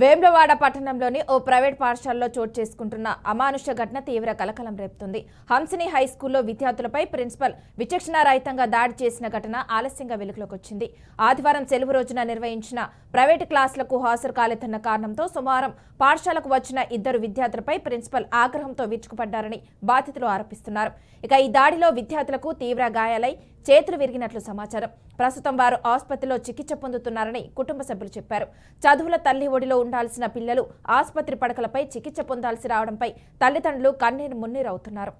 వేములవాడ పట్టణంలోని ఓ ప్రైవేట్ పాఠశాలలో చోటు చేసుకుంటున్న అమానుష ఘటన తీవ్ర కలకలం రేపుతుంది. హంసిని హై స్కూల్లో విద్యార్థులపై ప్రిన్సిపల్ విచక్షణారహితంగా దాడి చేసిన ఘటన ఆలస్యంగా వెలుగులోకి వచ్చింది. ఆదివారం సెలవు రోజున నిర్వహించిన ప్రైవేటు క్లాసులకు హాజరు కాలేదన్న కారణంతో సోమవారం పాఠశాలకు వచ్చిన ఇద్దరు విద్యార్థులపై ప్రిన్సిపల్ ఆగ్రహంతో విరుచుకుపడ్డారని బాధితులు ఆరోపిస్తున్నారు. ఇక ఈ దాడిలో విద్యార్థులకు తీవ్ర గాయాలై చేతులు విరిగినట్లు సమాచారం. ప్రస్తుతం వారు ఆసుపత్రిలో చికిత్స పొందుతున్నారని కుటుంబ సభ్యులు చెప్పారు. చదువుల తల్లి ఒడిలో ఉండాల్సిన పిల్లలు ఆసుపత్రి పడకలపై చికిత్స పొందాల్సి రావడంపై తల్లిదండ్రులు కన్నీరు మున్నీరవుతున్నారు.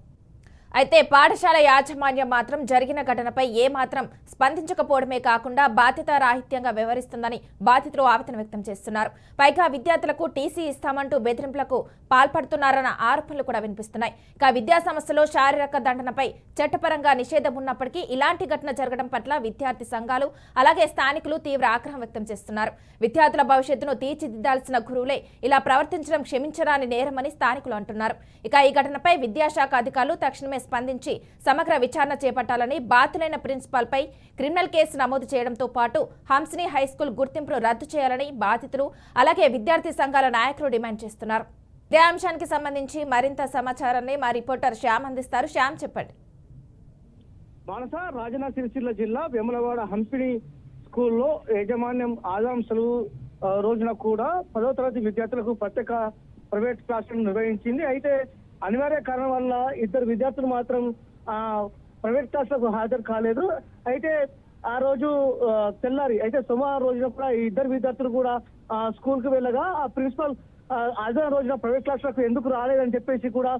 అయితే పాఠశాల యాజమాన్యం మాత్రం జరిగిన ఘటనపై ఏమాత్రం స్పందించకపోవడమే కాకుండా బాధ్యతారాహిత్యంగా వ్యవహరిస్తుందని బాధితులు ఆవేదన వ్యక్తం చేస్తున్నారు. పైగా విద్యార్థులకు టీసీ ఇస్తామంటూ బెదిరింపులకు పాల్పడుతున్నారన్న ఆరోపణలు కూడా వినిపిస్తున్నాయి. ఇక విద్యా సంస్థలో శారీరక దండనపై చట్టపరంగా నిషేధం ఉన్నప్పటికీ ఇలాంటి ఘటన జరగడం పట్ల విద్యార్థి సంఘాలు అలాగే స్థానికులు తీవ్ర ఆగ్రహం వ్యక్తం చేస్తున్నారు. విద్యార్థుల భవిష్యత్తును తీర్చిదిద్దాల్సిన గురువులే ఇలా ప్రవర్తించడం క్షమించరాని నేరమని స్థానికులు అంటున్నారు. ఇక ఈ ఘటనపై విద్యాశాఖ అధికారులు తక్షణమే స్పందించి సమగ్ర విచారణ చేపట్టాలని, బాధ్యులైన ప్రిన్సిపాల్ పై క్రిమినల్ కేసు నమోదు చేయడంతో పాటు హంసిని హైస్కూల్ గుర్తింపును రద్దు చేయాలని బాధితులు అలాగే విద్యార్థి సంఘాల నాయకులు డిమాండ్ చేస్తున్నారు. ఇదే అంశానికి సంబంధించి మరింత సమాచారాన్ని మా రిపోర్టర్ శ్యామ్ అందిస్తారు. శ్యామ్, చెప్పండి. మానస, రాజన్న సిరిసిల్ల జిల్లా వేములవాడ హంపిని స్కూల్లో యాజమాన్యం ఆదివారం సెలవు రోజున కూడా 10వ తరగతి విద్యార్థులకు ప్రత్యేక ప్రైవేట్ క్లాసులను నిర్వహించింది. అయితే అనివార్య కారణం వల్ల ఇద్దరు విద్యార్థులు మాత్రం ప్రైవేట్ క్లాసులకు హాజరు కాలేదు. అయితే ఆ రోజు తెల్లారి అయితే సోమవారం రోజున కూడా ఈ ఇద్దరు విద్యార్థులు కూడా స్కూల్ కు వెళ్ళగా ఆ ప్రిన్సిపల్ ఆదివారం రోజున ప్రైవేట్ క్లాసులకు ఎందుకు రాలేదని చెప్పేసి కూడా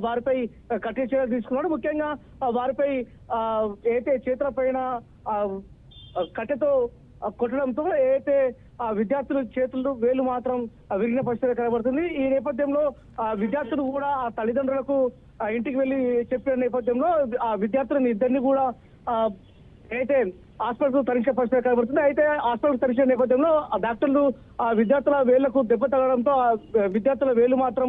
వారిపై కఠిన చర్యలు తీసుకున్నాడు. ముఖ్యంగా వారిపై అయితే చేతుల పైన కట్టెతో కొట్టడంతో ఏదైతే ఆ విద్యార్థుల చేతులు వేలు మాత్రం విరిగిన పరిస్థితి కనబడుతుంది. ఈ నేపథ్యంలో విద్యార్థులు కూడా ఆ తల్లిదండ్రులకు ఇంటికి వెళ్లి చెప్పిన నేపథ్యంలో ఆ విద్యార్థులను ఇద్దరిని కూడా అయితే హాస్పిటల్ తరించే పరిస్థితి కనబడుతుంది. అయితే హాస్పిటల్ తరించిన నేపథ్యంలో ఆ డాక్టర్లు ఆ విద్యార్థుల వేళ్లకు దెబ్బ తగలడంతో ఆ విద్యార్థుల వేలు మాత్రం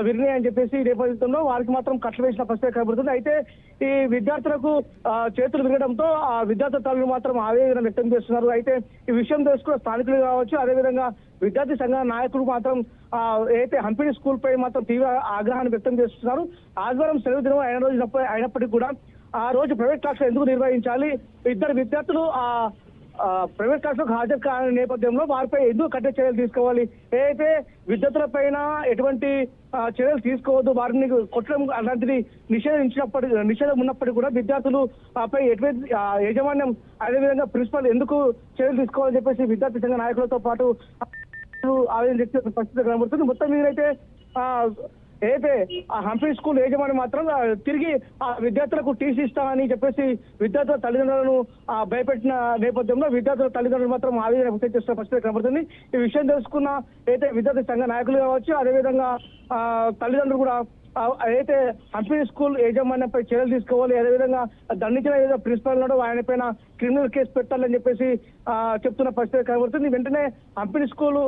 విరినాయని చెప్పేసి ఈ నేపథ్యంలో వారికి మాత్రం కట్టలు వేసిన పరిస్థితి కనబడుతుంది. అయితే ఈ విద్యార్థులకు చేతులు విరగడంతో ఆ విద్యార్థుల తల్లులు మాత్రం ఆవేదన వ్యక్తం చేస్తున్నారు. అయితే ఈ విషయం తెలుసుకున్న స్థానికులు కావచ్చు, అదేవిధంగా విద్యార్థి సంఘ నాయకులు మాత్రం అయితే హంపిని స్కూల్ పై మాత్రం తీవ్ర ఆగ్రహాన్ని వ్యక్తం చేస్తున్నారు. ఆదివారం సెలవు దినం అయినప్పటికీ కూడా ఆ రోజు ప్రైవేట్ క్లాసులు ఎందుకు నిర్వహించాలి, ఇద్దరు విద్యార్థులు ప్రైవేట్ క్లాసులకు హాజరు కాని నేపథ్యంలో వారిపై ఎందుకు కఠిన చర్యలు తీసుకోవాలి, ఏదైతే విద్యార్థుల పైన ఎటువంటి చర్యలు తీసుకోవద్దు, వారిని కొట్టడం అలాంటిది నిషేధం ఉన్నప్పటికీ కూడా విద్యార్థులు పై ఎటువంటి యాజమాన్యం అదేవిధంగా ప్రిన్సిపల్ ఎందుకు చర్యలు తీసుకోవాలని చెప్పేసి విద్యార్థి సంఘ నాయకులతో పాటు ఆవేదన వ్యక్తం పరిస్థితి కనబడుతుంది. మొత్తం మీదైతే అయితే ఆ హంపి స్కూల్ యజమాని మాత్రం తిరిగి ఆ విద్యార్థులకు టీసీ ఇస్తామని చెప్పేసి విద్యార్థుల తల్లిదండ్రులను భయపెట్టిన నేపథ్యంలో విద్యార్థుల తల్లిదండ్రులు మాత్రం ఆవేదన వ్యక్తం చేస్తున్న పరిస్థితి కనబడుతుంది. ఈ విషయం తెలుసుకున్న అయితే విద్యార్థి సంఘ నాయకులు కావచ్చు, అదేవిధంగా తల్లిదండ్రులు కూడా అయితే హంపి స్కూల్ యాజమాన్యంపై చర్యలు తీసుకోవాలి, అదేవిధంగా దండించిన ఏదో ప్రిన్సిపల్ ఉన్నాడో ఆయన పైన క్రిమినల్ కేసు పెట్టాలని చెప్పేసి చెప్తున్న పరిస్థితి కనబడుతుంది. వెంటనే హంపి స్కూల్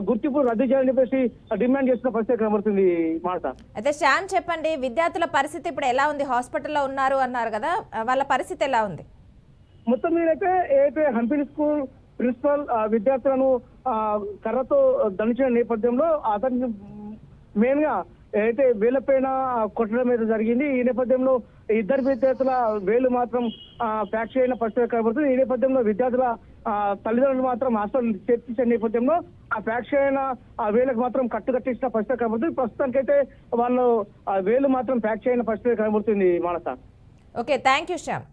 గుర్తింపు రద్దు చేయాలని చెప్పేసి డిమాండ్ చేస్తున్న పరిస్థితి కనబడుతుంది. మాట అయితే శ్యామ్, చెప్పండి, విద్యార్థుల పరిస్థితి ఇప్పుడు ఎలా ఉంది? హాస్పిటల్లో ఉన్నారు అన్నారు కదా, వాళ్ళ పరిస్థితి ఎలా ఉంది? మొత్తం మీదైతే ఏదైతే హంపి స్కూల్ ప్రిన్సిపల్ విద్యార్థులను కర్రతో దండించిన నేపథ్యంలో అతనికి మెయిన్ గా అయితే వేళ్లపైన కొట్టడం అయితే జరిగింది. ఈ నేపథ్యంలో ఇద్దరు విద్యార్థుల వేలు మాత్రం ఫ్రాక్చర్ అయిన పరిస్థితి కనబడుతుంది. ఈ నేపథ్యంలో విద్యార్థుల తల్లిదండ్రులు మాత్రం హాస్పిటల్ చేర్పించిన నేపథ్యంలో ఆ ఫ్రాక్చర్ అయిన ఆ వేలకు మాత్రం కట్టించిన పరిస్థితి కనబడుతుంది. ప్రస్తుతానికైతే వాళ్ళు వేలు మాత్రం ఫ్రాక్చర్ అయిన పరిస్థితి కనబడుతుంది. మానస, ఓకే, థ్యాంక్ యూ శ్యామ్.